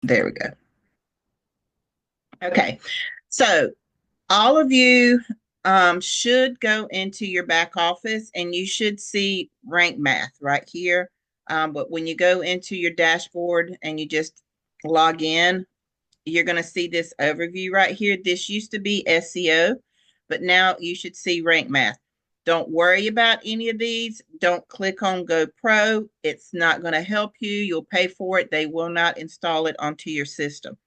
There we go. Okay. So all of you should go into your back office and you should see rank math right here. But when you go into your dashboard and you just log in, you're going to see this overview right here. This used to be SEO, but now you should see rank math. Don't worry about any of these. Don't click on Go Pro. It's not going to help you. You'll pay for it. They will not install it onto your system.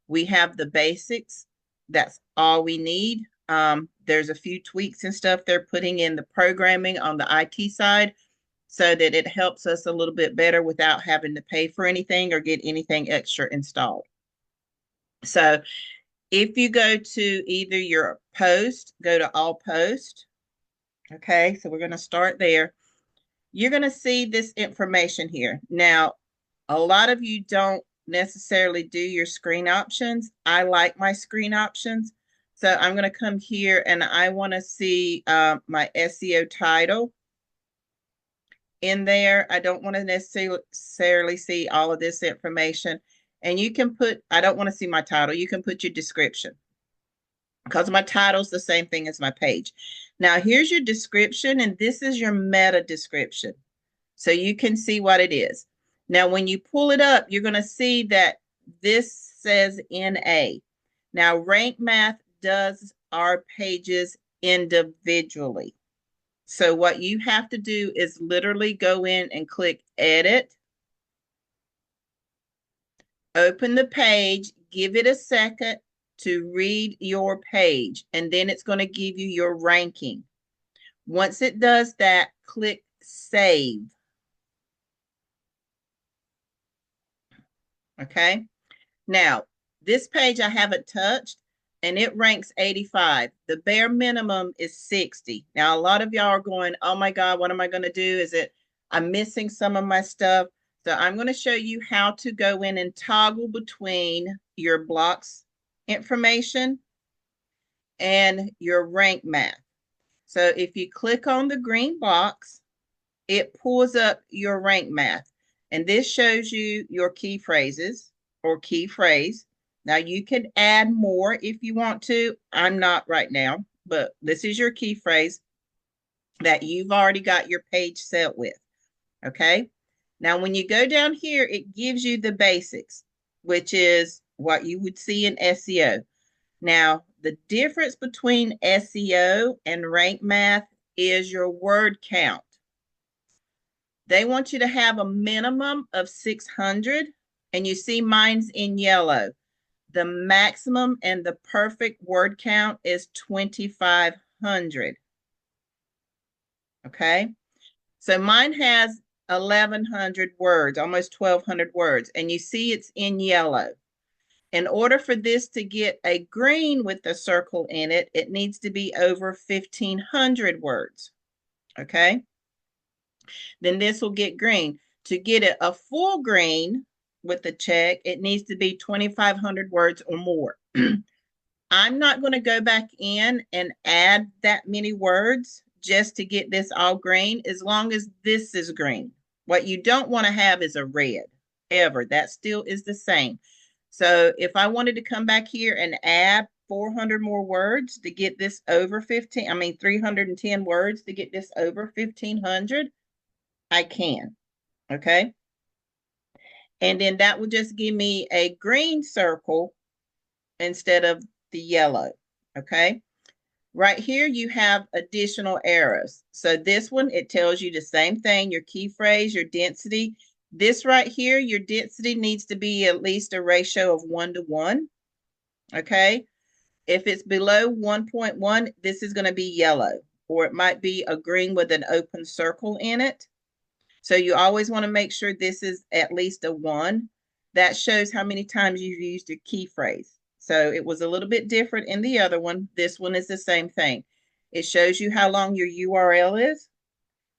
We have the basics. That's all we need. There's a few tweaks and stuff they're putting in the programming on the IT side so that it helps us a little bit better without having to pay for anything or get anything extra installed. So if you go to either your post, go to all post. Okay, so we're going to start there. You're going to see this information here. Now, a lot of you don't necessarily do your screen options. I like my screen options. So I'm going to come here and I want to see my SEO title in there. I don't want to necessarily see all of this information. And you can put, I don't want to see my title. You can put your description because my title is the same thing as my page. Now, here's your description, and this is your meta description. So you can see what it is. Now, when you pull it up, you're going to see that this says NA. Now, Rank Math does our pages individually. So what you have to do is literally go in and click Edit, open the page, give it a second to read your page, and then it's going to give you your ranking. Once it does that, click Save. Okay. Now, this page I haven't touched and it ranks 85. The bare minimum is 60. Now, a lot of y'all are going, oh my God, what am I going to do? Is it, I'm missing some of my stuff. So I'm going to show you how to go in and toggle between your blocks information and your rank math. So if you click on the green box, it pulls up your rank math. And this shows you your key phrases or key phrase. Now you can add more if you want to. I'm not right now, but this is your key phrase that you've already got your page set with. Okay. Now, when you go down here, it gives you the basics, which is what you would see in SEO. Now, the difference between SEO and rank math is your word count. They want you to have a minimum of 600, and you see mine's in yellow. The maximum and the perfect word count is 2,500. Okay, so mine has 1,100 words, almost 1,200 words, and you see it's in yellow. In order for this to get a green with the circle in it, it needs to be over 1,500 words. Okay, then this will get green. To get it a full green with the check, it needs to be 2,500 words or more. I'm not going to go back in and add that many words just to get this all green, as long as this is green. What you don't want to have is a red, ever. That still is the same. So if I wanted to come back here and add 400 more words to get this over 310 words to get this over 1,500, I can. Okay. And then that will just give me a green circle instead of the yellow. Okay. Right here, you have additional arrows. So this one, it tells you the same thing, your key phrase, your density. This right here, your density needs to be at least a ratio of 1:1. Okay. If it's below 1.1, this is going to be yellow, or it might be a green with an open circle in it. So you always want to make sure this is at least a 1. That shows how many times you've used your key phrase. So it was a little bit different in the other one. This one is the same thing. It shows you how long your URL is.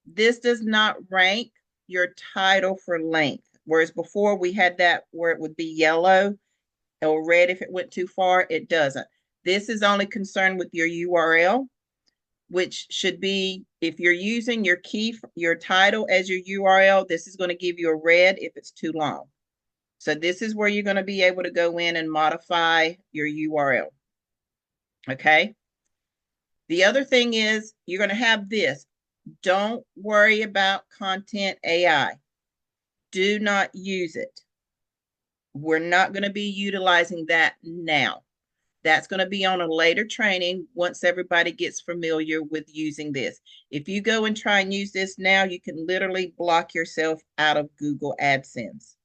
This does not rank your title for length, whereas before we had that where it would be yellow or red if it went too far. It doesn't. This is only concerned with your URL, which should be, if you're using your title as your URL, this is going to give you a red if it's too long. So this is where you're going to be able to go in and modify your URL. Okay. The other thing is you're going to have this. Don't worry about content AI. Do not use it. We're not going to be utilizing that now. That's going to be on a later training once everybody gets familiar with using this. If you go and try and use this now, you can literally block yourself out of Google AdSense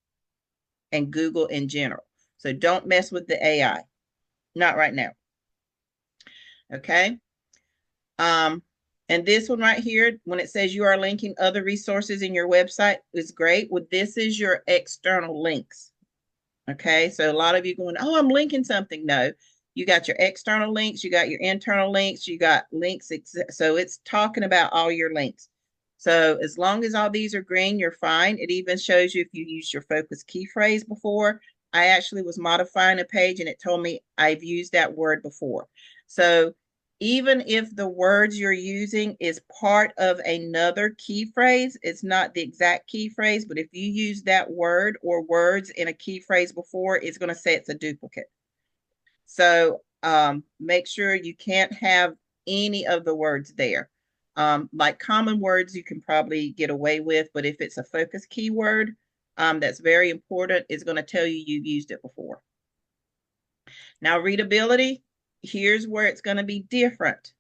and Google in general. So don't mess with the AI. Not right now. Okay. And this one right here, when it says you are linking other resources in your website, is great. Well, this is your external links. Okay. So a lot of you going, oh, I'm linking something. No, you got your external links, you got your internal links, you got links. So it's talking about all your links. So as long as all these are green, you're fine. It even shows you if you used your focus key phrase before. I actually was modifying a page and it told me I've used that word before. So even if the words you're using is part of another key phrase, it's not the exact key phrase, but if you use that word or words in a key phrase before, it's going to say it's a duplicate. So make sure you can't have any of the words there. Like common words you can probably get away with, but if it's a focus keyword that's very important, it's going to tell you you've used it before. Now, readability, here's where it's going to be different.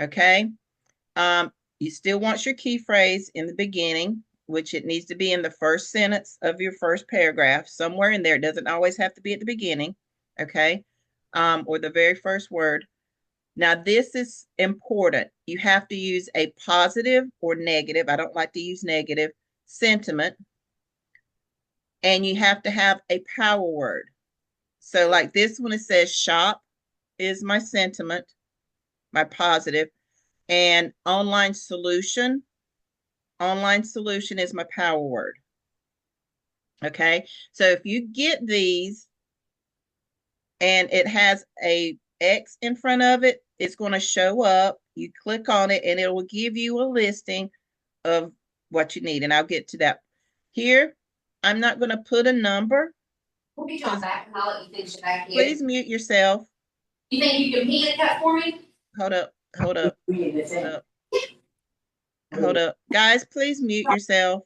Okay. You still want your key phrase in the beginning, which it needs to be in the first sentence of your first paragraph, somewhere in there. It doesn't always have to be at the beginning. Okay. Or the very first word. Now, this is important. You have to use a positive or negative. I don't like to use negative sentiment. And you have to have a power word. So like this one, it says shop is my sentiment, my positive, and online solution is my power word. Okay. So if you get these and it has a X in front of it, it's going to show up. You click on it and it will give you a listing of what you need. And I'll get to that. Here, I'm not going to put a number. We'll be John back and I'll let you finish it back here. Please mute yourself. You think you can hand cut for me? Hold up. Hold up. Guys, please mute yourself.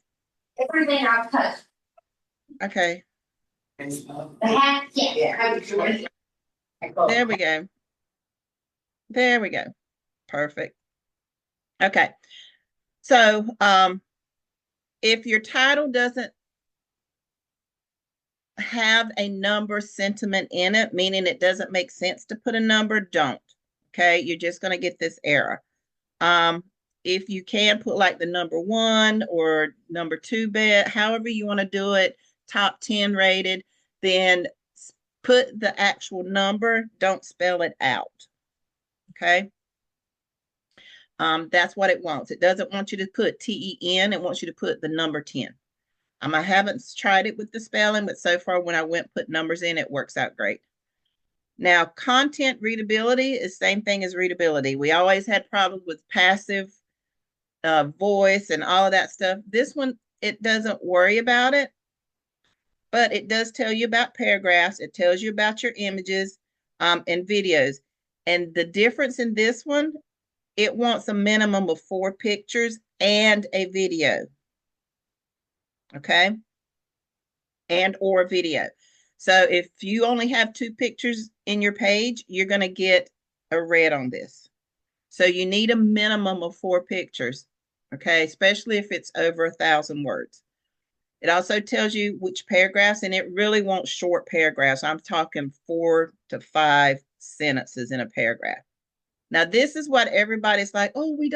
Everything I've touched. Okay. The hat? Yeah. There we go. There we go. Perfect. Okay. So if your title doesn't have a number sentiment in it, meaning it doesn't make sense to put a number, don't. Okay. You're just going to get this error. If you can put like the number 1 or number 2 bet, however you want to do it, top 10 rated, then put the actual number, don't spell it out. Okay. That's what it wants. It doesn't want you to put TEN. It wants you to put the number 10. I haven't tried it with the spelling, but so far when I went put numbers in, it works out great. Now, content readability is the same thing as readability. We always had problems with passive voice and all of that stuff. This one, it doesn't worry about it, but it does tell you about paragraphs. It tells you about your images and videos. And the difference in this one, it wants a minimum of 4 pictures and a video. Okay. And or video. So if you only have 2 pictures in your page, you're going to get a red on this. So you need a minimum of 4 pictures. Okay. Especially if it's over 1,000 words. It also tells you which paragraphs, and it really wants short paragraphs. I'm talking 4 to 5 sentences in a paragraph. Now, this is what everybody's like, oh, we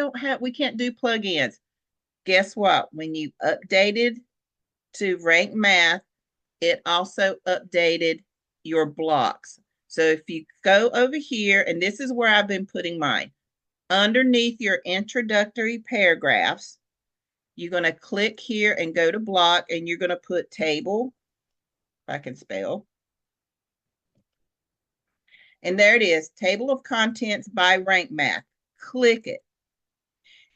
can't do plugins. Guess what? When you updated to Rank Math, it also updated your blocks. So if you go over here, and this is where I've been putting mine, underneath your introductory paragraphs, you're going to click here and go to block, and you're going to put table, if I can spell. And there it is, table of contents by Rank Math. Click it.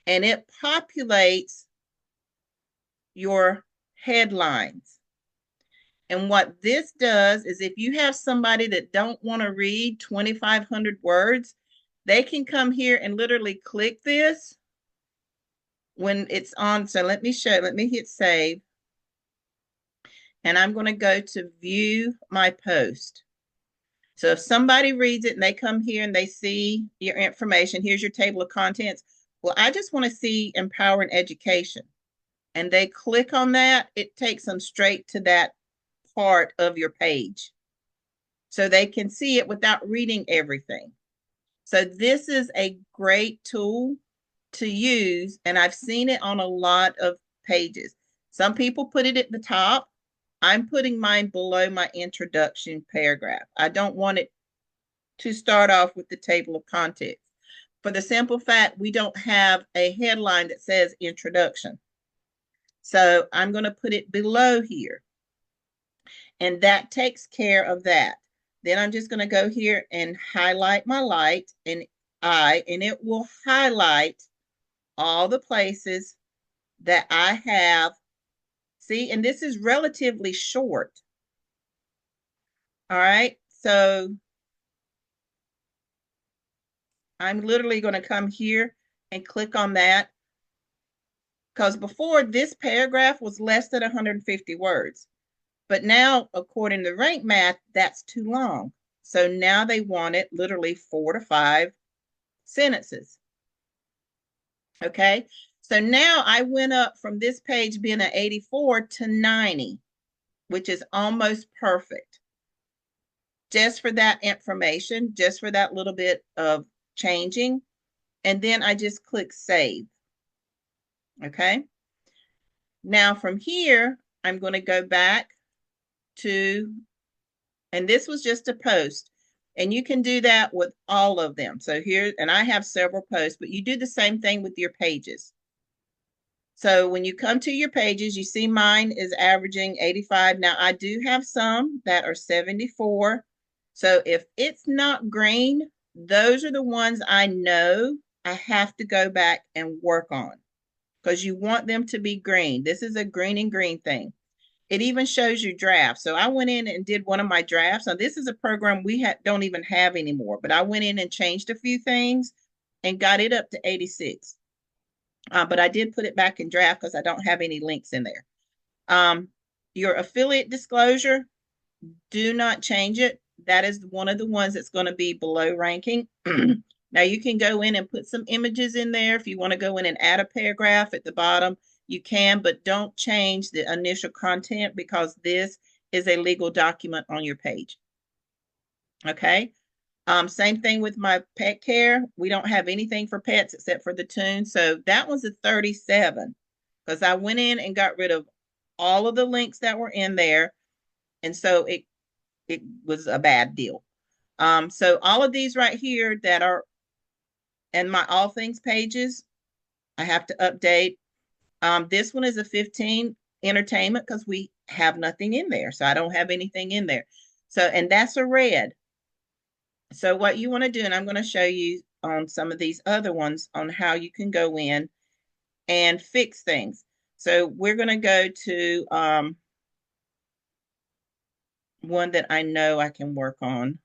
And it populates your headlines. And what this does is if you have somebody that don't want to read 2,500 words, they can come here and literally click this when it's on. So let me hit save. And I'm going to go to view my post. So if somebody reads it and they come here and they see your information, here's your table of contents. Well, I just want to see empower and education. And they click on that, it takes them straight to that part of your page. So they can see it without reading everything. So this is a great tool to use, and I've seen it on a lot of pages. Some people put it at the top. I'm putting mine below my introduction paragraph. I don't want it to start off with the table of contents. For the simple fact, we don't have a headline that says introduction. So I'm going to put it below here. And that takes care of that. Then I'm just going to go here and highlight my light and it will highlight all the places that I have. See, and this is relatively short. All right. So I'm literally going to come here and click on that because before this paragraph was less than 150 words. But now, according to rank math, that's too long. So now they want it literally 4 to 5 sentences. Okay. So now I went up from this page being an 84 to 90, which is almost perfect. Just for that information, just for that little bit of changing. And then I just click save. Okay. Now from here, I'm going to go back to, and this was just a post, and you can do that with all of them. So here, and I have several posts, but you do the same thing with your pages. So when you come to your pages, you see mine is averaging 85. Now I do have some that are 74. So if it's not green, those are the ones I know I have to go back and work on because you want them to be green. This is a green and green thing. It even shows you drafts. So I went in and did one of my drafts. Now this is a program we don't even have anymore, but I went in and changed a few things and got it up to 86. But I did put it back in draft because I don't have any links in there. Your affiliate disclosure, do not change it. That is one of the ones that's going to be below ranking. Now you can go in and put some images in there. If you want to go in and add a paragraph at the bottom, you can, but don't change the initial content because this is a legal document on your page. Okay. Same thing with my pet care. We don't have anything for pets except for the tune. So that was a 37 because I went in and got rid of all of the links that were in there. And so it was a bad deal. So all of these right here that are in my all things pages, I have to update. This one is a 15 entertainment because we have nothing in there. So I don't have anything in there. So, and that's a red. So what you want to do, and I'm going to show you on some of these other ones on how you can go in and fix things. So we're going to go to one that I know I can work on.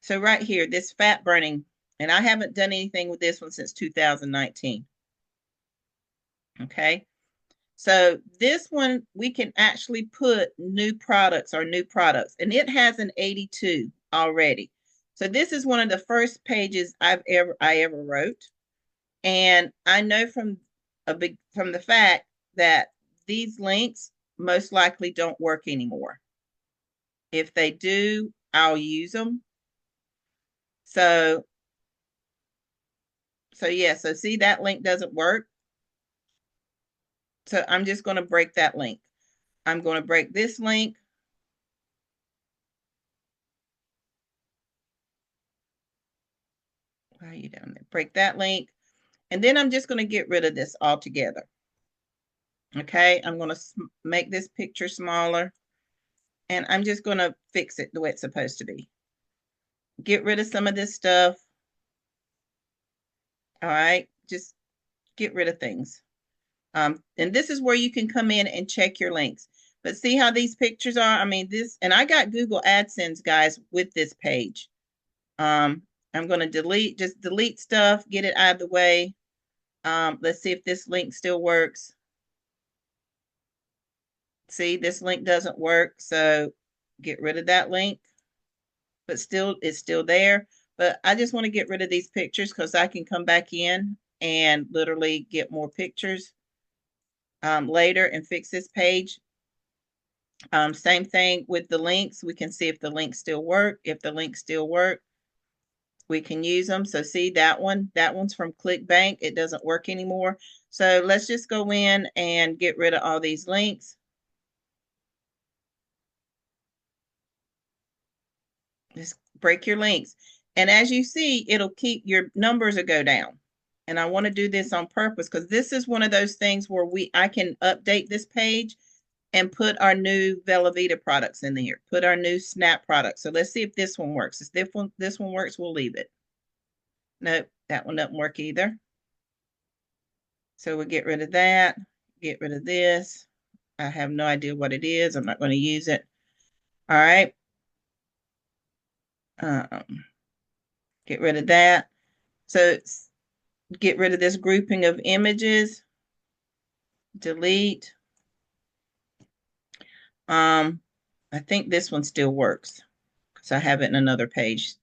So right here, this fat burning, and I haven't done anything with this one since 2019. Okay. So this one, we can actually put new products, and it has an 82 already. So this is one of the first pages I ever wrote. And I know from the fact that these links most likely don't work anymore. If they do, I'll use them. So yeah, so see that link doesn't work. So I'm just going to break that link. I'm going to break this link. Why are you down there? Break that link. And then I'm just going to get rid of this altogether. Okay, I'm going to make this picture smaller. And I'm just going to fix it the way it's supposed to be. Get rid of some of this stuff. All right, just get rid of things. And this is where you can come in and check your links. But see how these pictures are? I mean, this, and I got Google AdSense, guys, with this page. I'm going to just delete stuff, get it out of the way. Let's see if this link still works. See, this link doesn't work, so get rid of that link. But still, it's still there. But I just want to get rid of these pictures because I can come back in and literally get more pictures later and fix this page. Same thing with the links. We can see if the links still work. If the links still work, we can use them. So see that one's from ClickBank. It doesn't work anymore. So let's just go in and get rid of all these links. Just break your links. And as you see, it'll keep your numbers will go down. And I want to do this on purpose because this is one of those things where I can update this page and put our new Velveeta products in there, put our new Snap products. So let's see if this one works. If this one works, we'll leave it. Nope, that one doesn't work either. So we'll get rid of that, get rid of this. I have no idea what it is. I'm not going to use it. All right. Get rid of that. So get rid of this grouping of images. Delete. I think this one still works because I have it in another page.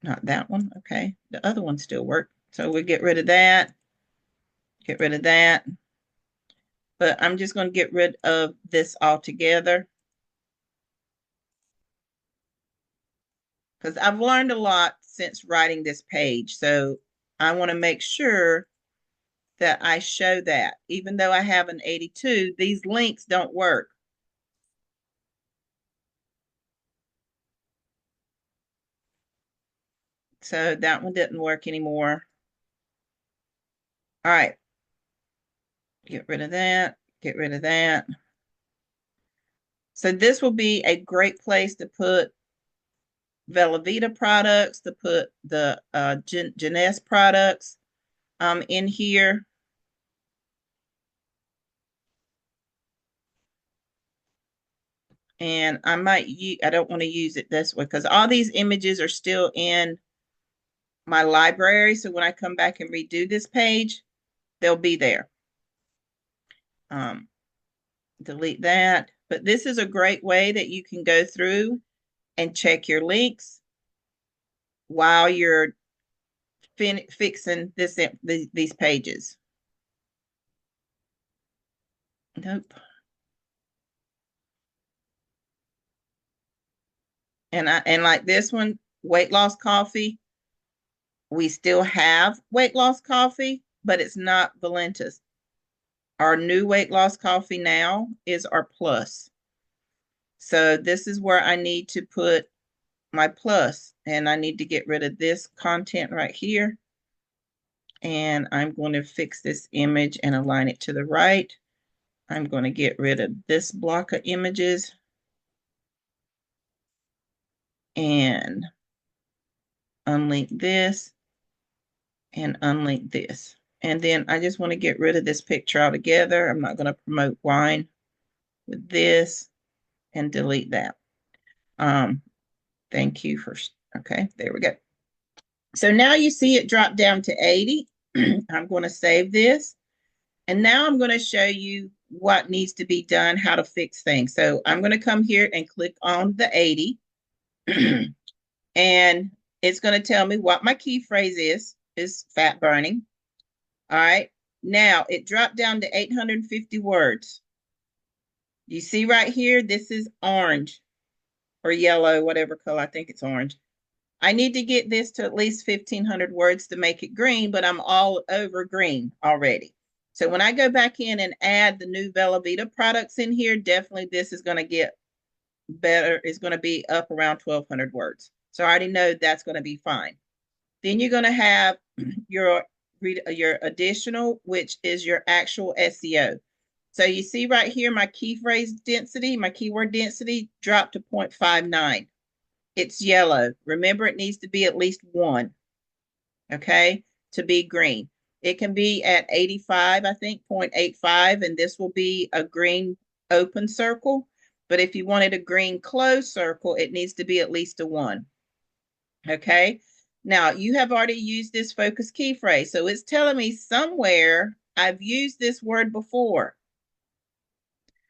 Not that one. Okay. The other one still works. So we get rid of that. Get rid of that. But I'm just going to get rid of this altogether. Because I've learned a lot since writing this page. So I want to make sure that I show that. Even though I have an 82, these links don't work. So that one didn't work anymore. All right. Get rid of that. Get rid of that. So this will be a great place to put Velveeta products, to put the Jeunesse products in here. And I don't want to use it this way because all these images are still in my library. So when I come back and redo this page, they'll be there. Delete that. But this is a great way that you can go through and check your links while you're fixing these pages. Nope. And like this one, weight loss coffee. We still have weight loss coffee, but it's not Valenta's. Our new weight loss coffee now is our plus. So this is where I need to put my plus, and I need to get rid of this content right here. And I'm going to fix this image and align it to the right. I'm going to get rid of this block of images and unlink this and unlink this. And then I just want to get rid of this picture altogether. I'm not going to promote wine with this and delete that. Thank you for, okay, there we go. So now you see it drop down to 80. I'm going to save this. And now I'm going to show you what needs to be done, how to fix things. So I'm going to come here and click on the 80. And it's going to tell me what my key phrase is fat burning. All right. Now it dropped down to 850 words. You see right here, this is orange or yellow, whatever color. I think it's orange. I need to get this to at least 1,500 words to make it green, but I'm all over green already. So when I go back in and add the new Velveeta products in here, definitely this is going to get better. It's going to be up around 1,200 words. So I already know that's going to be fine. Then you're going to have your additional, which is your actual SEO. So you see right here, my key phrase density, my keyword density dropped to 0.59. It's yellow. Remember, it needs to be at least 1, okay, to be green. It can be at 85, I think, 0.85, and this will be a green open circle. But if you wanted a green closed circle, it needs to be at least a 1. Okay. Now you have already used this focus key phrase. So it's telling me somewhere I've used this word before.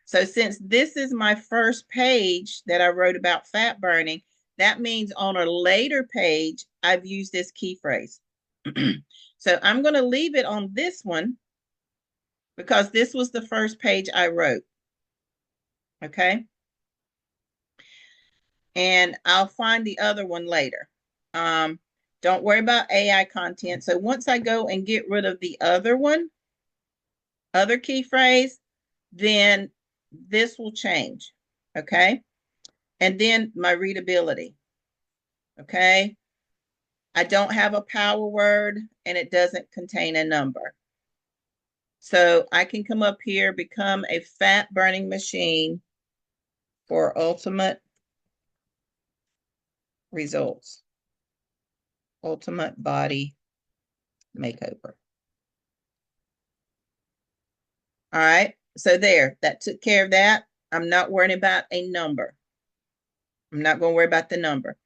So since this is my first page that I wrote about fat burning, that means on a later page, I've used this key phrase. So I'm going to leave it on this one because this was the first page I wrote. Okay. And I'll find the other one later. Don't worry about AI content. So once I go and get rid of the other one, other key phrase, then this will change. Okay. And then my readability. Okay. I don't have a power word and it doesn't contain a number. So I can come up here, become a fat burning machine for ultimate results, ultimate body makeover. All right. So there, that took care of that. I'm not worrying about a number. I'm not going to worry about the number.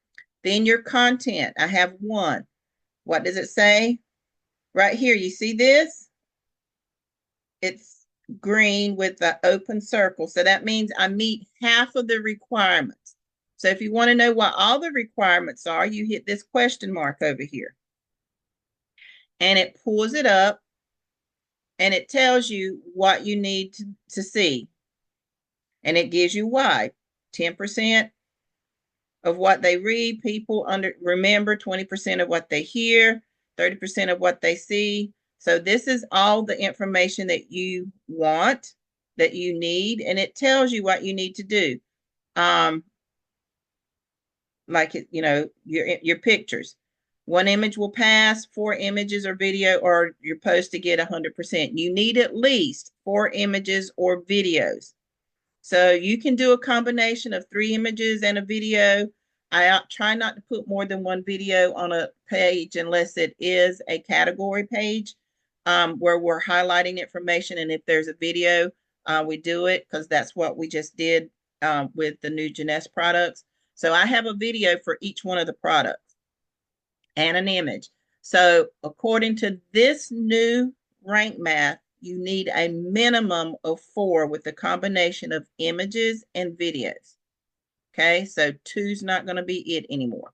Then your content, I have 1. What does it say? Right here, you see this? It's green with the open circle. So that means I meet half of the requirements. So if you want to know what all the requirements are, you hit this question mark over here. And it pulls it up and it tells you what you need to see. And it gives you why. 10% of what they read, people remember 20% of what they hear, 30% of what they see. So this is all the information that you want, that you need, and it tells you what you need to do. Like it, your pictures. 1 image will pass, 4 images or video, or you're supposed to get 100%. You need at least 4 images or videos. So you can do a combination of 3 images and a video. I try not to put more than 1 video on a page unless it is a category page where we're highlighting information. And if there's a video, we do it because that's what we just did with the new Jeunesse products. So I have a video for each one of the products and an image. So according to this new rank math, you need a minimum of 4 with a combination of images and videos. Okay, so 2's not going to be it anymore.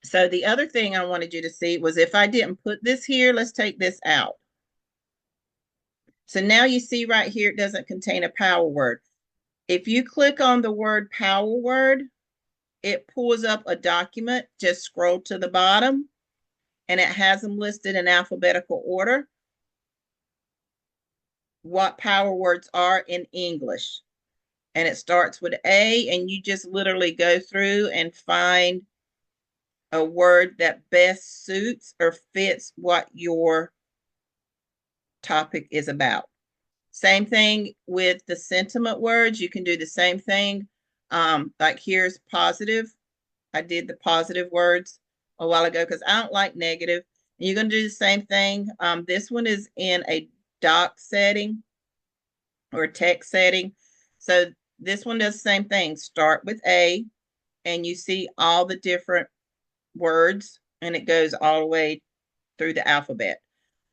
So the other thing I wanted you to see was if I didn't put this here, let's take this out. So now you see right here, it doesn't contain a power word. If you click on the word power word, it pulls up a document. Just scroll to the bottom and it has them listed in alphabetical order. What power words are in English. And it starts with A, and you just literally go through and find a word that best suits or fits what your topic is about. Same thing with the sentiment words. You can do the same thing. Like here's positive. I did the positive words a while ago because I don't like negative. And you're going to do the same thing. This one is in a doc setting or text setting. So this one does the same thing. Start with A, and you see all the different words, and it goes all the way through the alphabet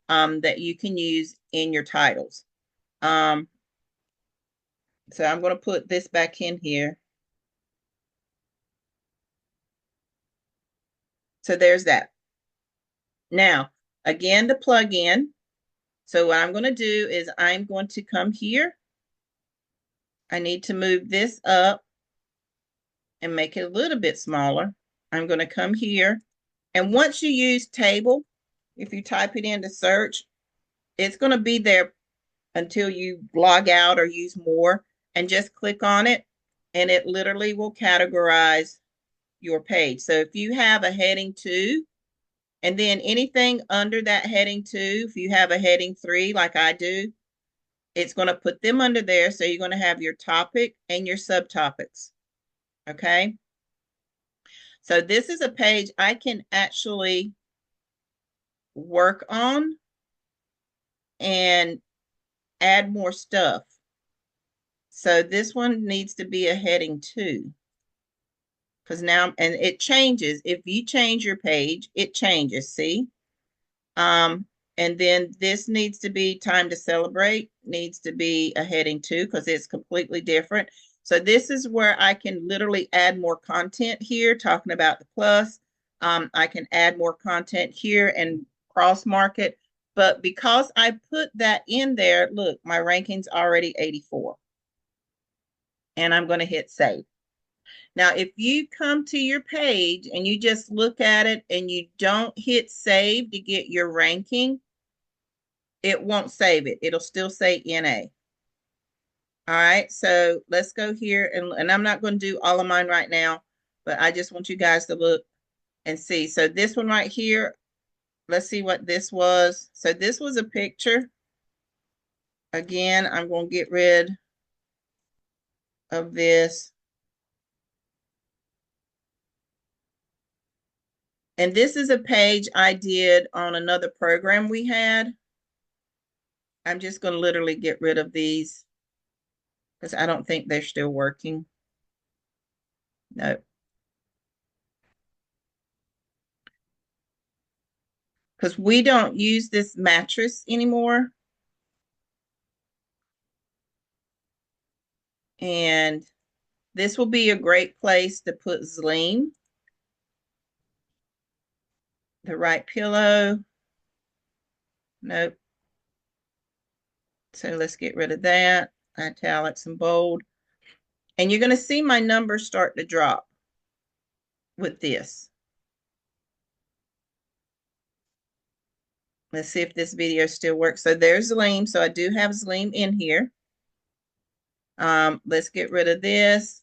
that you can use in your titles. So I'm going to put this back in here. So there's that. Now, again, the plugin. So what I'm going to do is I'm going to come here. I need to move this up and make it a little bit smaller. I'm going to come here. And once you use table, if you type it into search, it's going to be there until you log out or use more, and just click on it and it literally will categorize your page. So if you have a heading 2 and then anything under that heading 2, if you have a heading 3 like I do, it's going to put them under there. So you're going to have your topic and your subtopics. Okay. So this is a page I can actually work on and add more stuff. So this one needs to be a heading 2. Because now, and it changes. If you change your page, it changes, see? And then this needs to be time to celebrate, needs to be a heading 2 because it's completely different. So this is where I can literally add more content here, talking about the plus. I can add more content here and cross market. But because I put that in there, look, my ranking's already 84. And I'm going to hit save. Now, if you come to your page and you just look at it and you don't hit save to get your ranking, it won't save it. It'll still say NA. All right, so let's go here and I'm not going to do all of mine right now, but I just want you guys to look and see. So this one right here, let's see what this was. So this was a picture. Again, I'm going to get rid of this. And this is a page I did on another program we had. I'm just going to literally get rid of these because I don't think they're still working. No. Because we don't use this mattress anymore. And this will be a great place to put Zleem, the right pillow. Nope. So let's get rid of that. Italics and bold. And you're going to see my numbers start to drop with this. Let's see if this video still works. So there's Zleem. So I do have Zleem in here. Let's get rid of this.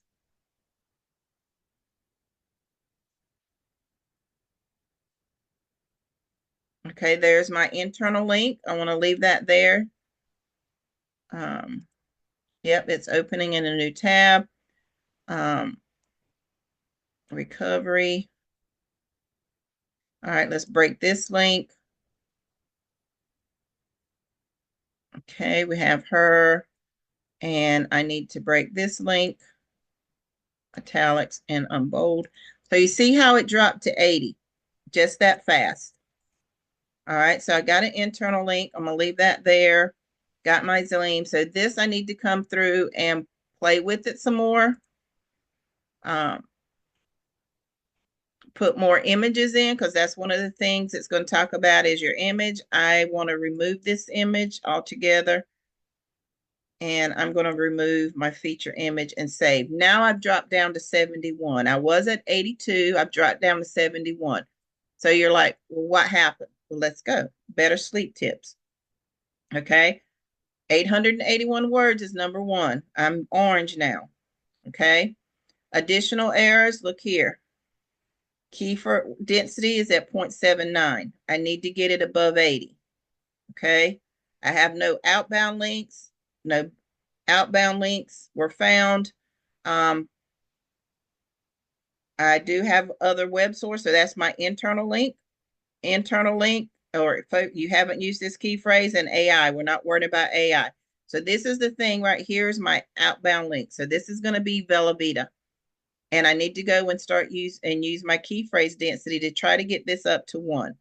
Okay, there's my internal link. I want to leave that there. Yep, it's opening in a new tab. Recovery. All right, let's break this link. Okay, we have her. And I need to break this link. Italics and unbold. So you see how it dropped to 80, just that fast. All right, so I got an internal link. I'm gonna leave that there. Got my Zleem. So this I need to come through and play with it some more. Put more images in because that's one of the things it's going to talk about is your image. I want to remove this image altogether. And I'm going to remove my feature image and save. Now I've dropped down to 71. I was at 82. I've dropped down to 71. So you're like, well, what happened? Well, let's go. Better sleep tips. Okay. 881 words is number 1. I'm orange now. Okay. Additional errors. Look here. Key for density is at 0.79. I need to get it above 80. Okay. I have no outbound links. No outbound links were found. I do have other web source, so that's my internal link. Internal link, or if you haven't used this key phrase, and AI, we're not worried about AI. So this is the thing right here is my outbound link. So this is going to be Velavita. And I need to go and start use my key phrase density to try to get this up to 1.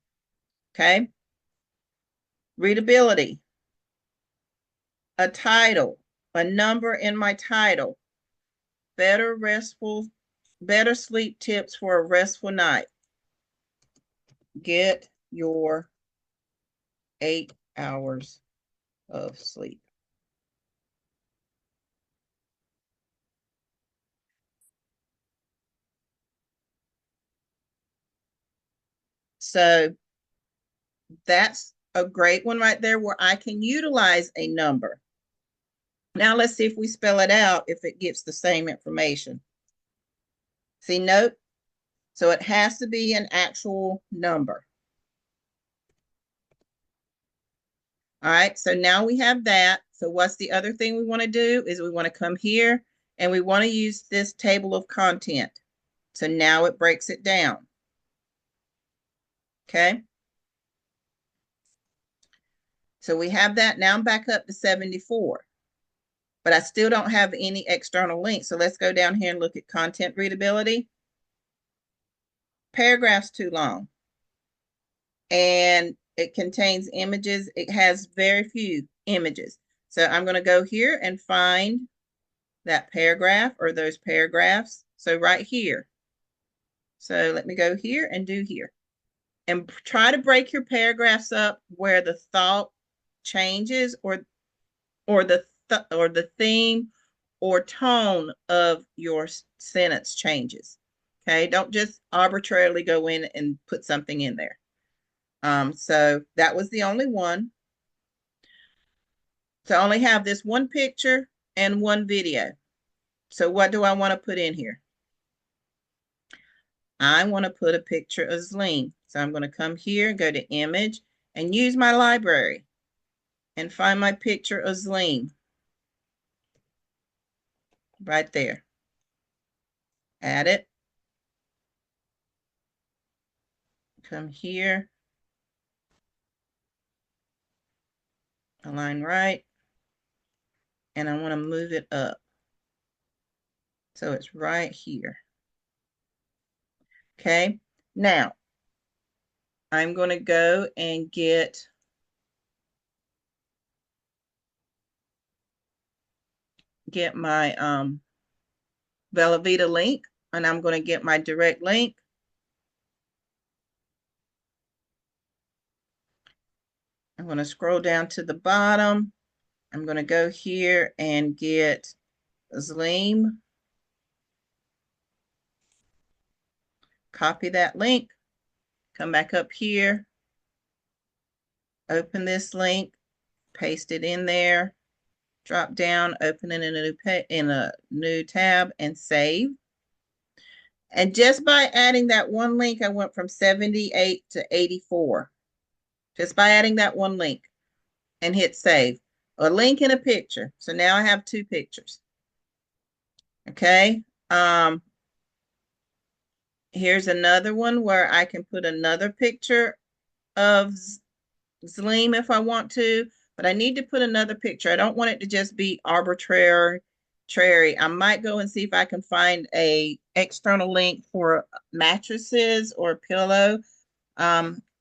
Okay. Readability. A title, a number in my title. Better sleep tips for a restful night. Get your 8 hours of sleep. So that's a great one right there where I can utilize a number. Now let's see if we spell it out, if it gets the same information. See, note? So it has to be an actual number. All right, so now we have that. So what's the other thing we want to do is we want to come here and we want to use this table of content. So now it breaks it down. Okay. So we have that. Now I'm back up to 74, but I still don't have any external links. So let's go down here and look at content readability. Paragraph's too long. And it contains images. It has very few images. So I'm going to go here and find that paragraph or those paragraphs. So right here. So let me go here and do here. And try to break your paragraphs up where the thought changes or the theme or tone of your sentence changes. Okay, don't just arbitrarily go in and put something in there. So that was the only one. So I only have this one picture and one video. So what do I want to put in here? I want to put a picture of Zleen. So I'm going to come here, go to image, and use my library and find my picture of Zleen. Right there. Add it. Come here. Align right. And I want to move it up. So it's right here. Okay. Now, I'm going to go and get my Velveeta link, and I'm going to get my direct link. I'm going to scroll down to the bottom. I'm going to go here and get Zleem. Copy that link. Come back up here. Open this link. Paste it in there. Drop down. Open it in a new tab and save. And just by adding that one link, I went from 78 to 84. Just by adding that one link and hit save. A link and a picture. So now I have two pictures. Okay. Here's another one where I can put another picture of Zleem if I want to, but I need to put another picture. I don't want it to just be arbitrary. I might go and see if I can find a external link for mattresses or pillow.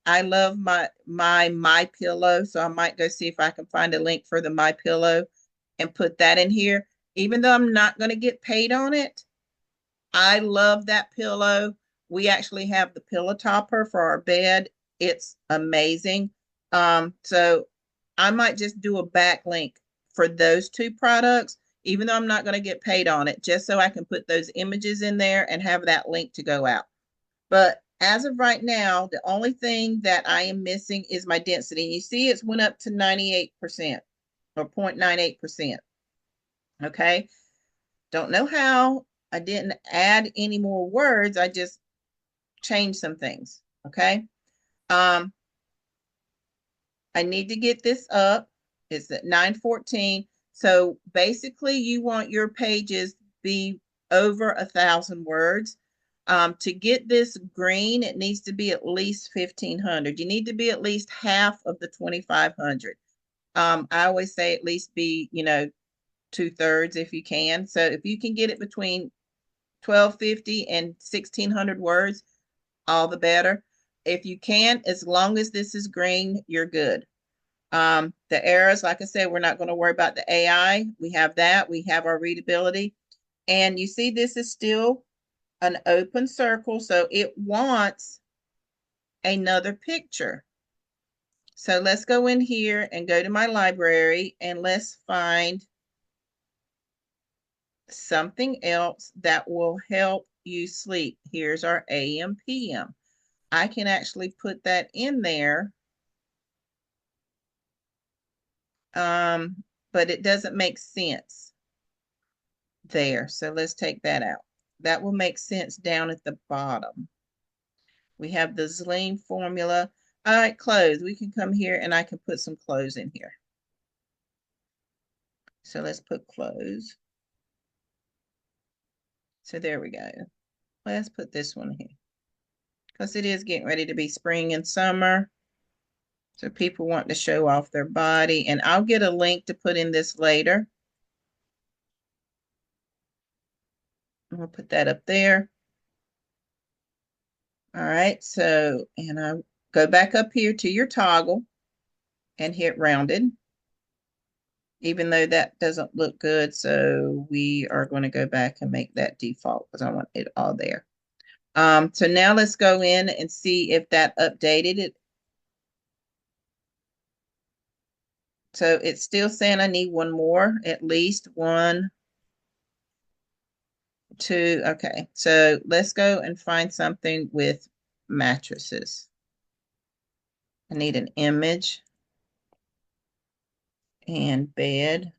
I love my pillow, so I might go see if I can find a link for the my pillow and put that in here. Even though I'm not going to get paid on it, I love that pillow. We actually have the pillow topper for our bed. It's amazing. So I might just do a backlink for those two products, even though I'm not going to get paid on it, just so I can put those images in there and have that link to go out. But as of right now, the only thing that I am missing is my density. And you see it's went up to 98% or 0.98%. Okay. Don't know how. I didn't add any more words. I just changed some things. Okay. I need to get this up. It's at 914. So basically you want your pages be over 1,000 words. To get this green, it needs to be at least 1,500. You need to be at least half of the 2,500. I always say at least be, 2/3 if you can. So if you can get it between 1,250 and 1,600 words, all the better. If you can, as long as this is green, you're good. The errors, like I said, we're not going to worry about the AI. We have that. We have our readability. And you see, this is still an open circle, so it wants another picture. So let's go in here and go to my library and let's find something else that will help you sleep. Here's our AM PM. I can actually put that in there, but it doesn't make sense there. So let's take that out. That will make sense down at the bottom. We have the Zleem formula. All right, clothes. We can come here and I can put some clothes in here. So let's put clothes. So there we go. Let's put this one here because it is getting ready to be spring and summer. So people want to show off their body, and I'll get a link to put in this later. We'll put that up there. All right, so, and I go back up here to your toggle and hit rounded, even though that doesn't look good. So we are going to go back and make that default because I want it all there. So now let's go in and see if that updated it. So it's still saying I need one more, at least 1, 2. Okay, so let's go and find something with mattresses. I need an image and bed.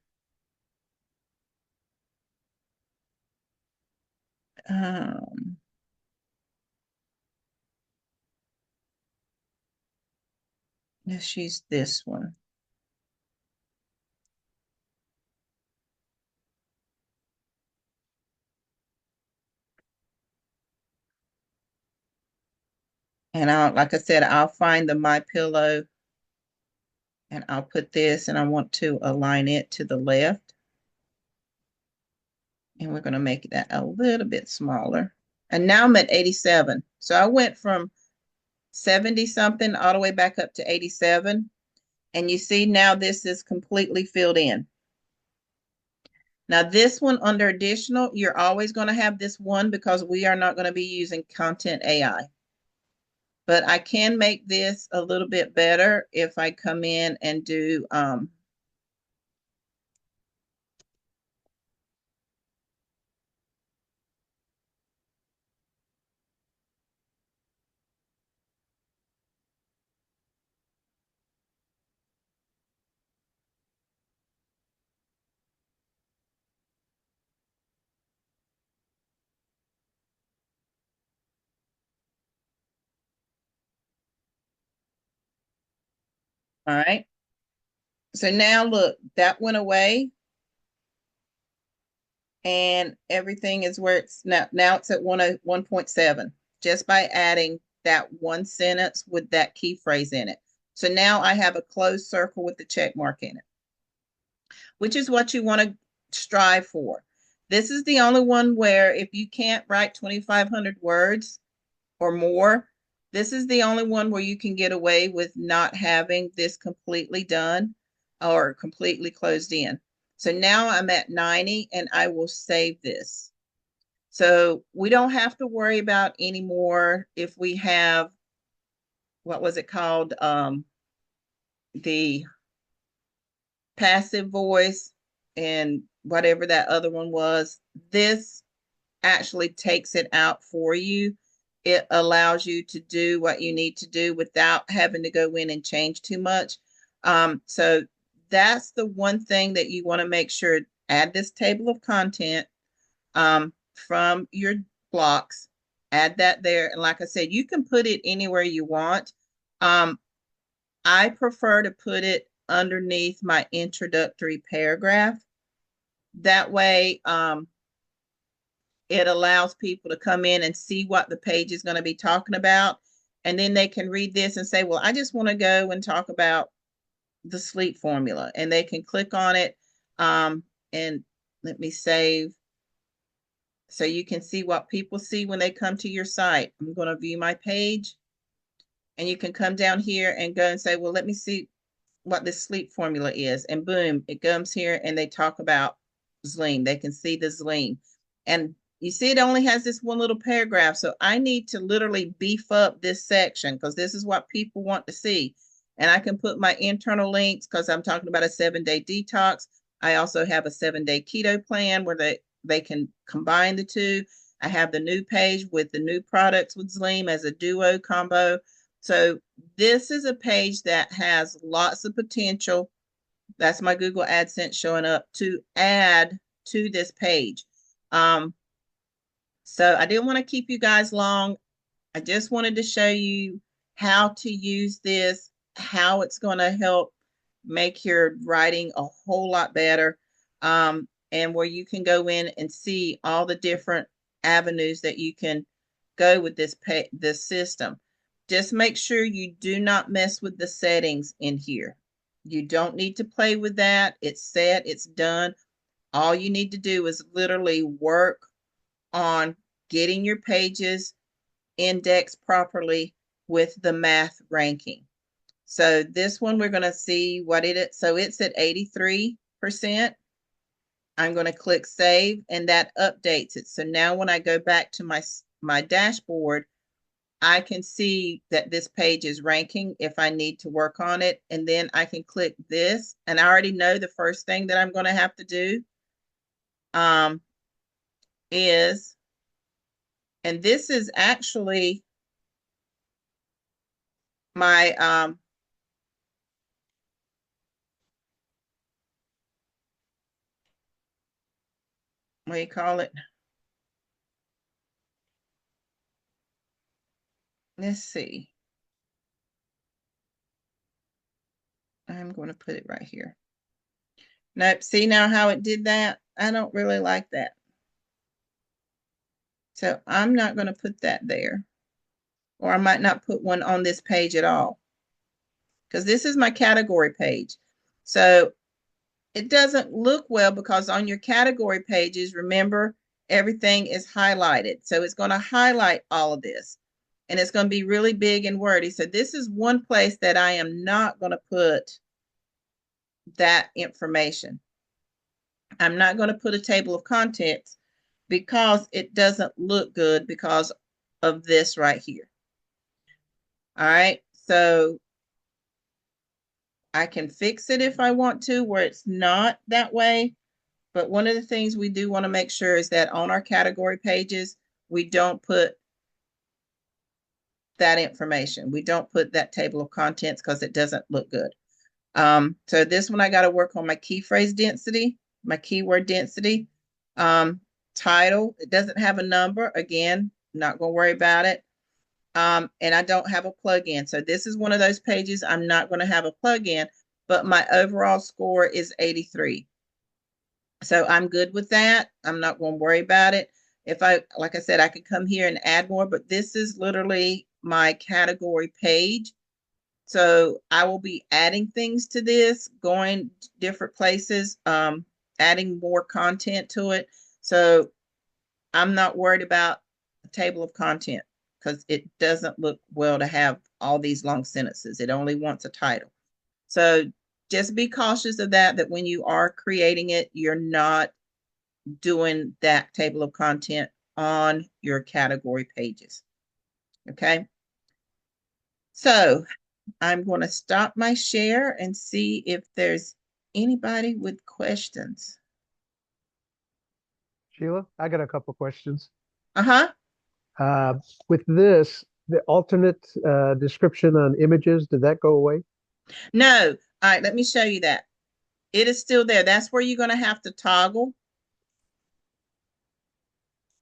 Um, let's use this one. And like I said, I'll find the My Pillow and I'll put this, and I want to align it to the left. And we're going to make that a little bit smaller. And now I'm at 87. So I went from 70 something all the way back up to 87. And you see now this is completely filled in. Now this one under additional, you're always going to have this one because we are not going to be using content AI. But I can make this a little bit better if I come in and do all right. So now look, that went away and everything is where it's now it's at 101.7 just by adding that one sentence with that key phrase in it. So now I have a closed circle with the check mark in it, which is what you want to strive for. This is the only one where if you can't write 2,500 words or more, this is the only one where you can get away with not having this completely done or completely closed in. So now I'm at 90 and I will save this. So we don't have to worry about anymore if we have, what was it called? The passive voice and whatever that other one was. This actually takes it out for you. It allows you to do what you need to do without having to go in and change too much. So that's the one thing that you want to make sure. Add this table of content from your blocks. Add that there. And like I said, you can put it anywhere you want. I prefer to put it underneath my introductory paragraph. That way, it allows people to come in and see what the page is going to be talking about. And then they can read this and say, well, I just want to go and talk about the sleep formula. And they can click on it. And let me save. So you can see what people see when they come to your site. I'm going to view my page. And you can come down here and go and say, well, let me see what this sleep formula is. And boom, it comes here and they talk about Zleem. They can see the Zleem. And you see, it only has this one little paragraph. So I need to literally beef up this section because this is what people want to see. And I can put my internal links because I'm talking about a 7-day detox. I also have a 7-day keto plan where they can combine the two. I have the new page with the new products with Zleem as a duo combo. So this is a page that has lots of potential. That's my Google AdSense showing up to add to this page. So I didn't want to keep you guys long. I just wanted to show you how to use this, how it's going to help make your writing a whole lot better, and where you can go in and see all the different avenues that you can go with this system. just make sure you do not mess with the settings in here. You don't need to play with that. It's set, it's done. All you need to do is literally work on getting your pages indexed properly with the math ranking. So this one, we're going to see what it is. So it's at 83%. I'm going to click save, and that updates it. So now when I go back to my dashboard, I can see that this page is ranking if I need to work on it. And then I can click this, and I already know the first thing that I'm going to have to do is, and this is actually my what do you call it? Let's see. I'm going to put it right here. Nope. See now how it did that? I don't really like that. So I'm not going to put that there. Or I might not put one on this page at all, because this is my category page. So it doesn't look well because on your category pages, remember, everything is highlighted. So it's going to highlight all of this, and it's going to be really big and wordy. So this is one place that I am not going to put that information. I'm not going to put a table of contents because it doesn't look good because of this right here. All right, so I can fix it if I want to where it's not that way. But one of the things we do want to make sure is that on our category pages, we don't put that information. We don't put that table of contents because it doesn't look good. So this one, I got to work on my key phrase density, my keyword density. Title, it doesn't have a number. Again, not going to worry about it. And I don't have a plugin. So this is one of those pages I'm not going to have a plugin, but my overall score is 83. So I'm good with that. I'm not going to worry about it. If like I said, I could come here and add more, but this is literally my category page. So I will be adding things to this, going different places, adding more content to it. So I'm not worried about the table of content because it doesn't look well to have all these long sentences. It only wants a title. So just be cautious of that when you are creating it, you're not doing that table of content on your category pages. Okay. So I'm going to stop my share and see if there's anybody with questions. Sheila, I got a couple questions. Uh-huh. With this, the alternate description on images, did that go away? No. All right, let me show you that. It is still there. That's where you're going to have to toggle.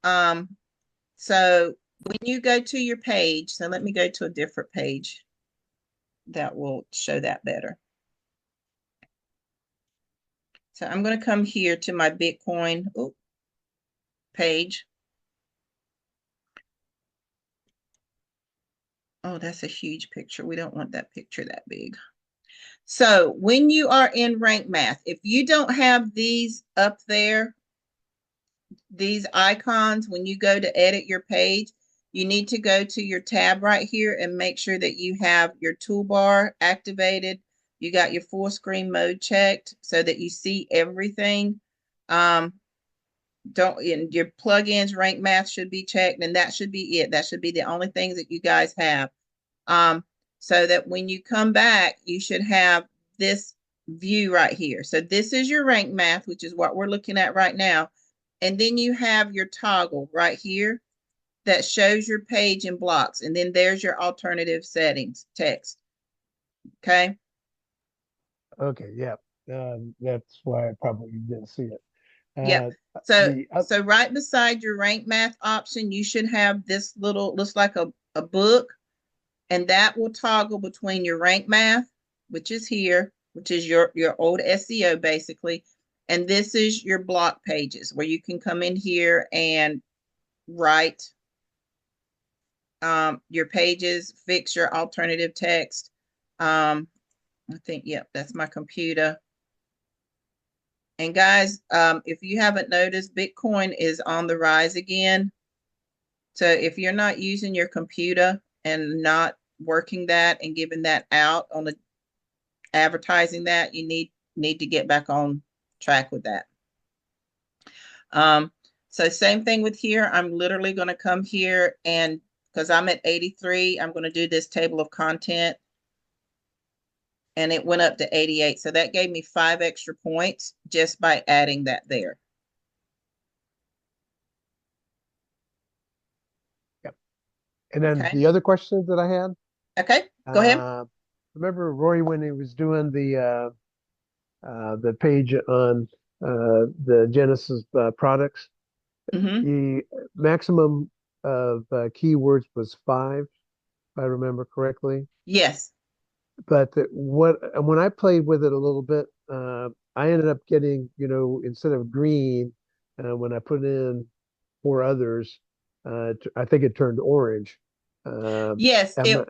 So when you go to your page, so let me go to a different page that will show that better. So I'm going to come here to my Bitcoin page. Oh, that's a huge picture. We don't want that picture that big. So when you are in rank math, if you don't have these up there, these icons, when you go to edit your page, you need to go to your tab right here and make sure that you have your toolbar activated. You got your full screen mode checked so that you see everything. And your plugins, rank math should be checked, and that should be it. That should be the only things that you guys have. So that when you come back, you should have this view right here. So this is your rank math, which is what we're looking at right now. And then you have your toggle right here that shows your page in blocks. And then there's your alternative settings text. Okay. Okay, yeah. That's why I probably didn't see it. Yeah. So right beside your rank math option, you should have this little, looks like a book, and that will toggle between your rank math, which is here, which is your old SEO basically. And this is your block pages where you can come in here and write your pages, fix your alternative text. I think, yep, that's my computer. And guys, if you haven't noticed, Bitcoin is on the rise again. So if you're not using your computer and not working that and giving that out on the advertising that, you need to get back on track with that. So same thing with here. I'm literally going to come here and because I'm at 83, I'm going to do this table of content. And it went up to 88. So that gave me 5 extra points just by adding that there. Yep. And then Okay. the other questions that I had. Okay, go ahead. Remember Rory when he was doing the page on the Genesis products? Mm-hmm. The maximum of keywords was 5, if I remember correctly. Yes. But when I played with it a little bit, I ended up getting, instead of green, when I put in 4 others, I think it turned orange. Yes, I'm not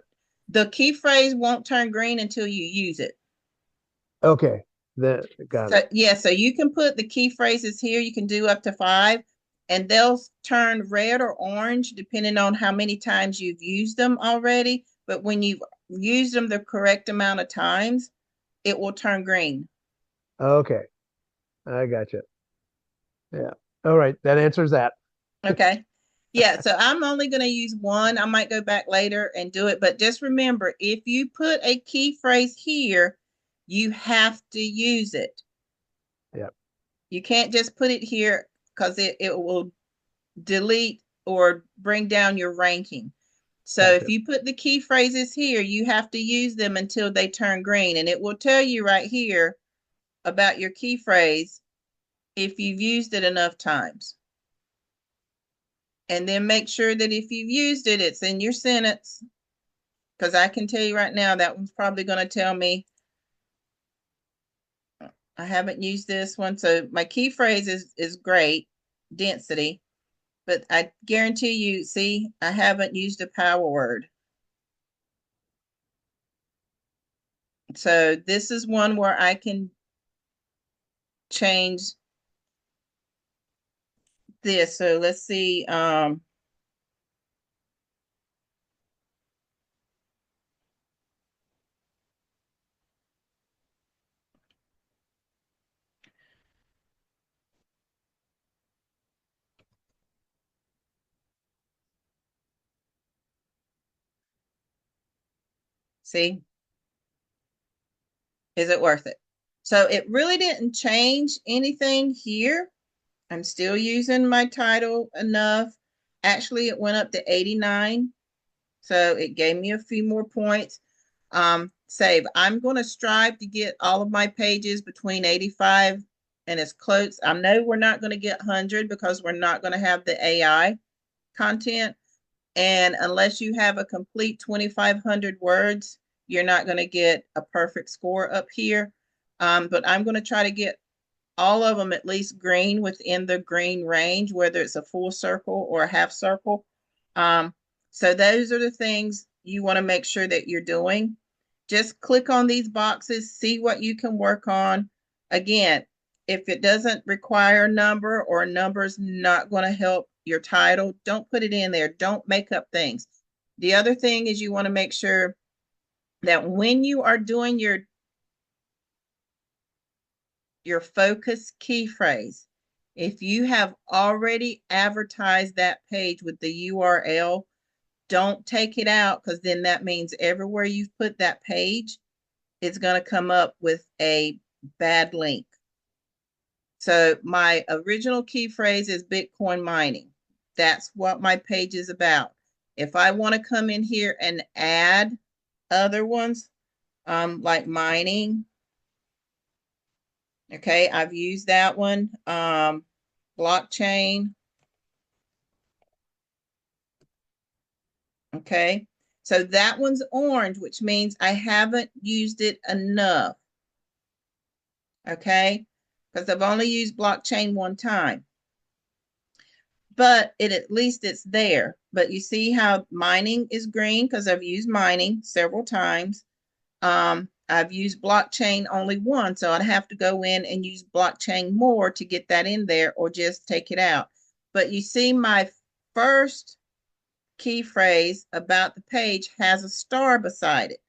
the key phrase won't turn green until you use it. okay. That got So it. yeah, so you can put the key phrases here. You can do up to 5, and they'll turn red or orange depending on how many times you've used them already. But when you've used them the correct amount of times, it will turn green. Okay, I got you. Yeah. All right, that answers that. Okay. Yeah, so I'm only going to use one. I might go back later and do it, but just remember, if you put a key phrase here, you have to use it. Yeah. You can't just put it here because it will delete or bring down your ranking. So if Gotcha. you put the key phrases here, you have to use them until they turn green. And it will tell you right here about your key phrase if you've used it enough times. And then make sure that if you've used it, it's in your sentence. Because I can tell you right now, that one's probably going to tell me I haven't used this one. So my key phrase is great, density. But I guarantee you, see, I haven't used a power word. So this is one where I can change this. So let's see. See, is it worth it? So it really didn't change anything here. I'm still using my title enough. Actually, it went up to 89. So it gave me a few more points. Save. I'm going to strive to get all of my pages between 85 and as close. I know we're not going to get 100 because we're not going to have the AI content. And unless you have a complete 2,500 words, you're not going to get a perfect score up here. But I'm going to try to get all of them at least green within the green range, whether it's a full circle or a half circle. So those are the things you want to make sure that you're doing. Just click on these boxes, see what you can work on. Again, if it doesn't require a number or a number's not going to help your title, don't put it in there. Don't make up things. The other thing is you want to make sure that when you are doing your focus key phrase, if you have already advertised that page with the URL, don't take it out because then that means everywhere you've put that page, it's going to come up with a bad link. So my original key phrase is Bitcoin mining. That's what my page is about. If I want to come in here and add other ones, like mining, okay, I've used that one. Blockchain, okay. So that one's orange, which means I haven't used it enough, okay, because I've only used blockchain one time. but at least it's there. But you see how mining is green because I've used mining several times. I've used blockchain only one, so I'd have to go in and use blockchain more to get that in there or just take it out. But you see my first key phrase about the page has a star beside it.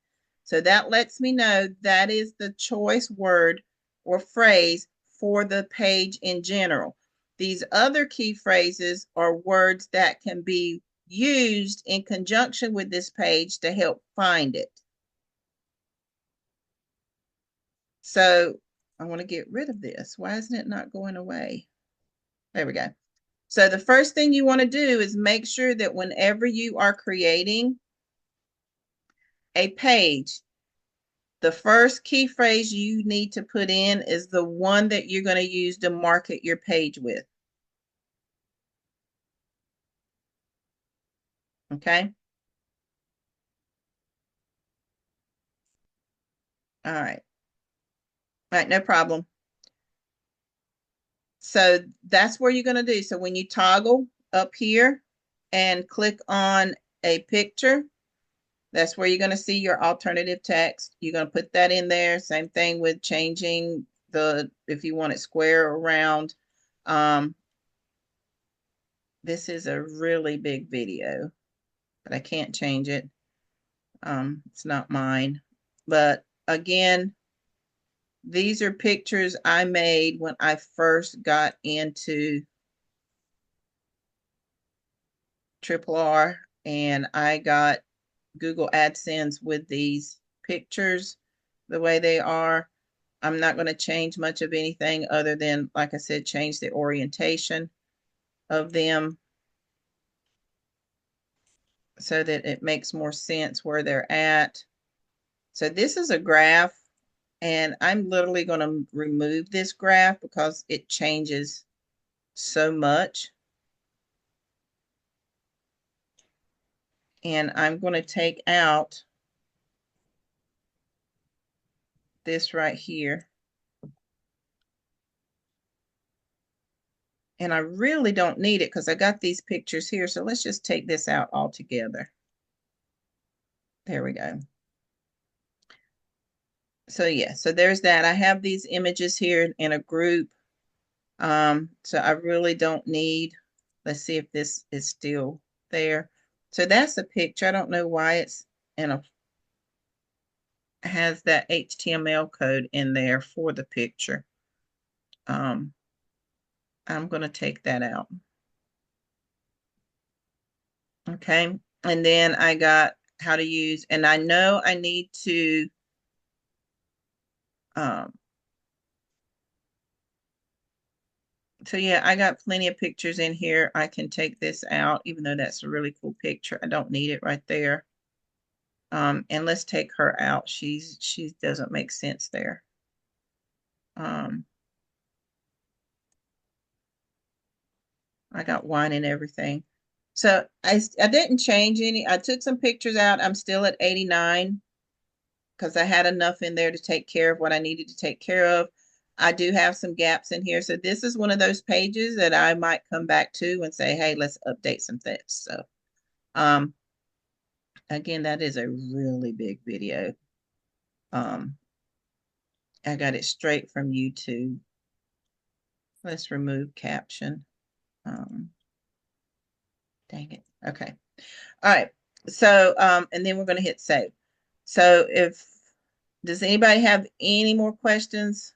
So that lets me know that is the choice word or phrase for the page in general. These other key phrases are words that can be used in conjunction with this page to help find it. So I want to get rid of this. Why isn't it not going away? There we go. So the first thing you want to do is make sure that whenever you are creating a page, the first key phrase you need to put in is the one that you're going to use to market your page with. Okay. All right. All right, no problem. So that's where you're going to do. So when you toggle up here and click on a picture, that's where you're going to see your alternative text. You're going to put that in there. Same thing with changing if you want it square or round. This is a really big video, but I can't change it. It's not mine. But again, these are pictures I made when I first got into Triple R, and I got Google AdSense with these pictures the way they are. I'm not going to change much of anything other than, like I said, change the orientation of them so that it makes more sense where they're at. So this is a graph, and I'm literally going to remove this graph because it changes so much. And I'm going to take out this right here. And I really don't need it because I got these pictures here. So let's just take this out altogether. There we go. So yeah, so there's that. I have these images here in a group. So I really don't need, let's see if this is still there. So that's a picture. I don't know why it's has that HTML code in there for the picture. I'm going to take that out. Okay. And then I got how to use, and I know I need to, so yeah, I got plenty of pictures in here. I can take this out, even though that's a really cool picture. I don't need it right there. And let's take her out. She doesn't make sense there. I got wine and everything. So I didn't change any. I took some pictures out. I'm still at 89 because I had enough in there to take care of what I needed to take care of. I do have some gaps in here. So this is one of those pages that I might come back to and say, hey, let's update some things. So again, that is a really big video. I got it straight from YouTube. Let's remove caption. Dang it. Okay. All right. So, and then we're going to hit save. So does anybody have any more questions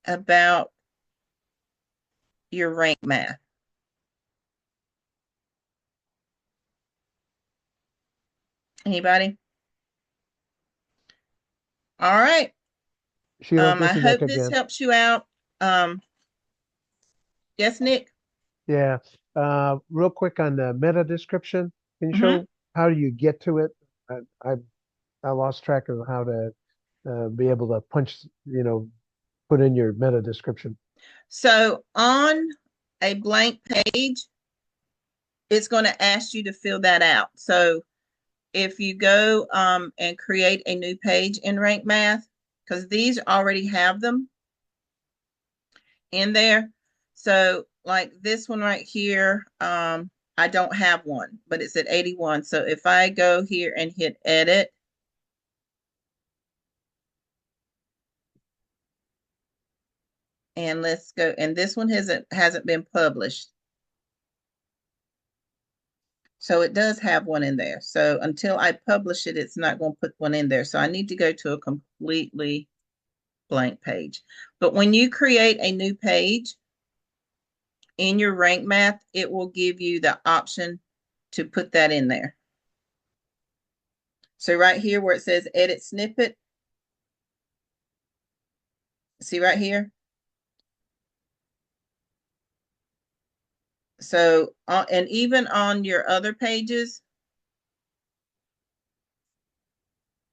about your rank math? Anybody? All right. Sheila, this I is hope Nick this again. helps you out. Yes, Nick? Yeah. Real quick on the meta description. Can you Mm-hmm. show how do you get to it? I I lost track of how to be able to put in your meta description. So on a blank page, it's going to ask you to fill that out. So if you go and create a new page in Rank Math, because these already have them in there. So like this one right here, I don't have one, but it's at 81. So if I go here and hit edit, and let's go, and this one hasn't been published. So it does have one in there. So until I publish it, it's not going to put one in there. So I need to go to a completely blank page. But when you create a new page in your rank math, it will give you the option to put that in there. So right here where it says edit snippet, see right here? So, and even on your other pages,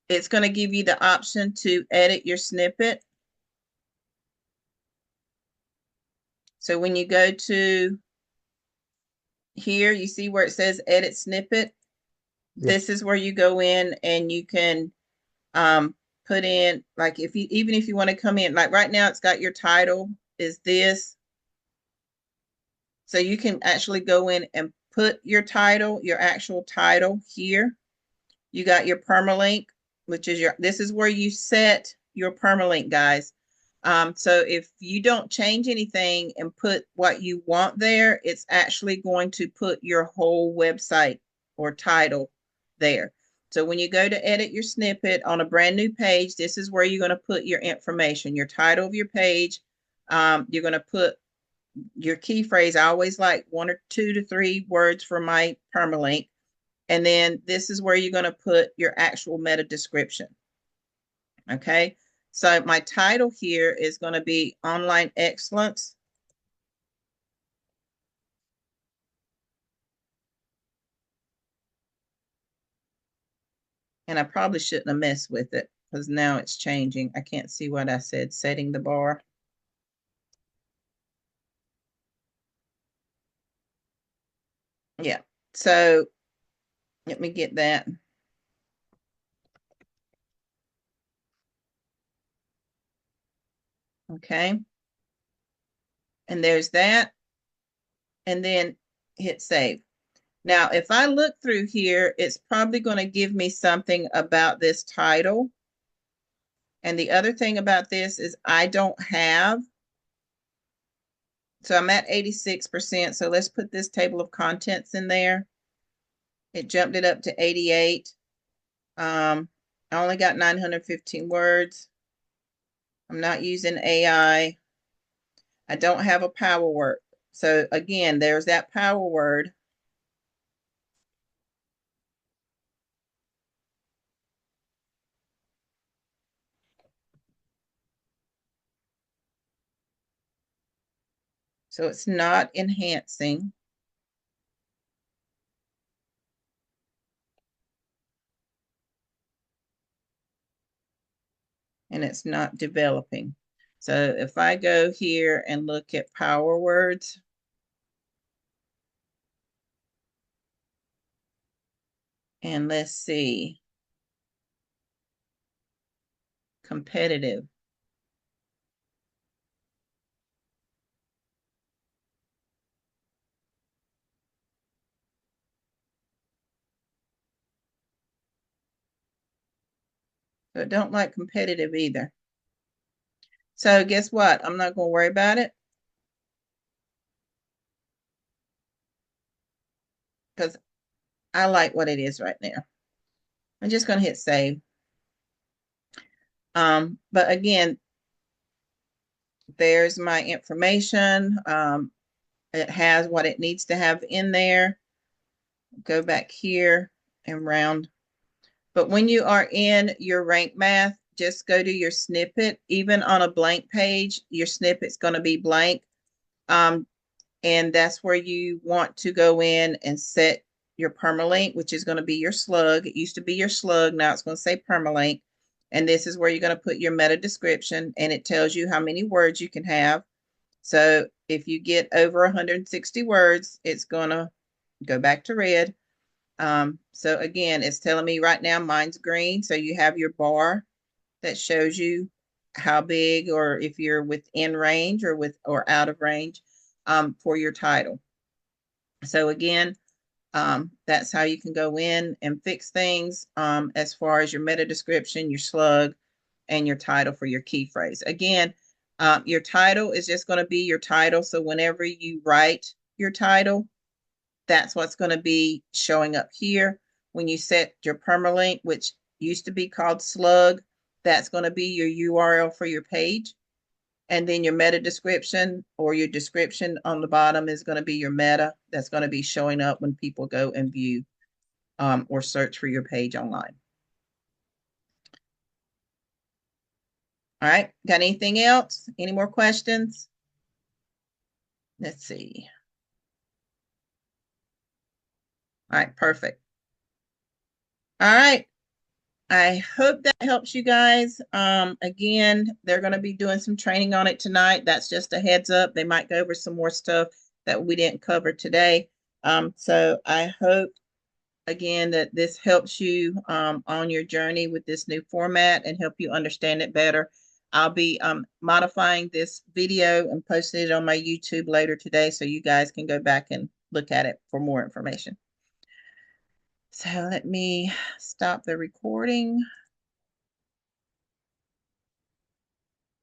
it's going to give you the option to edit your snippet. So when you go to here, you see where it says edit snippet. Yeah. This is where you go in and you can put in, like, if you, even if you want to come in, like right now it's got your title is this. So you can actually go in and put your title, your actual title here. You got your permalink, which is this is where you set your permalink, guys. So if you don't change anything and put what you want there, it's actually going to put your whole website or title there. So when you go to edit your snippet on a brand new page, this is where you're going to put your information, your title of your page. You're going to put your key phrase. I always like 1 or 2 to 3 words for my permalink. And then this is where you're going to put your actual meta description. Okay. So my title here is going to be Online Excellence. And I probably shouldn't have messed with it because now it's changing. I can't see what I said, setting the bar. Yeah. So let me get that. Okay. And there's that. And then hit save. Now, if I look through here, it's probably going to give me something about this title. And the other thing about this is I don't have, so I'm at 86%. So let's put this table of contents in there. It jumped it up to 88. I only got 915 words. I'm not using AI. I don't have a power word. So again, there's that power word. So it's not enhancing. And it's not developing. So if I go here and look at power words, and let's see, competitive. So I don't like competitive either. So guess what? I'm not going to worry about it because I like what it is right now. I'm just going to hit save. But again, there's my information. It has what it needs to have in there. Go back here and round. But when you are in your rank math, just go to your snippet. Even on a blank page, your snippet's going to be blank. And that's where you want to go in and set your permalink, which is going to be your slug. It used to be your slug. Now it's going to say permalink. And this is where you're going to put your meta description, and it tells you how many words you can have. So if you get over 160 words, it's going to go back to red. So again, it's telling me right now mine's green. So you have your bar that shows you how big, or if you're within range or out of range. for your title. So again, that's how you can go in and fix things as far as your meta description, your slug, and your title for your key phrase. Again, your title is just going to be your title. So whenever you write your title, that's what's going to be showing up here. When you set your permalink, which used to be called slug, that's going to be your URL for your page. And then your meta description or your description on the bottom is going to be your meta. That's going to be showing up when people go and view or search for your page online. All right, got anything else? Any more questions? Let's see. All right, perfect. All right. I hope that helps you guys. Again, they're going to be doing some training on it tonight. That's just a heads up. They might go over some more stuff that we didn't cover today. So I hope, again, that this helps you on your journey with this new format and help you understand it better. I'll be modifying this video and posting it on my YouTube later today so you guys can go back and look at it for more information. So let me stop the recording.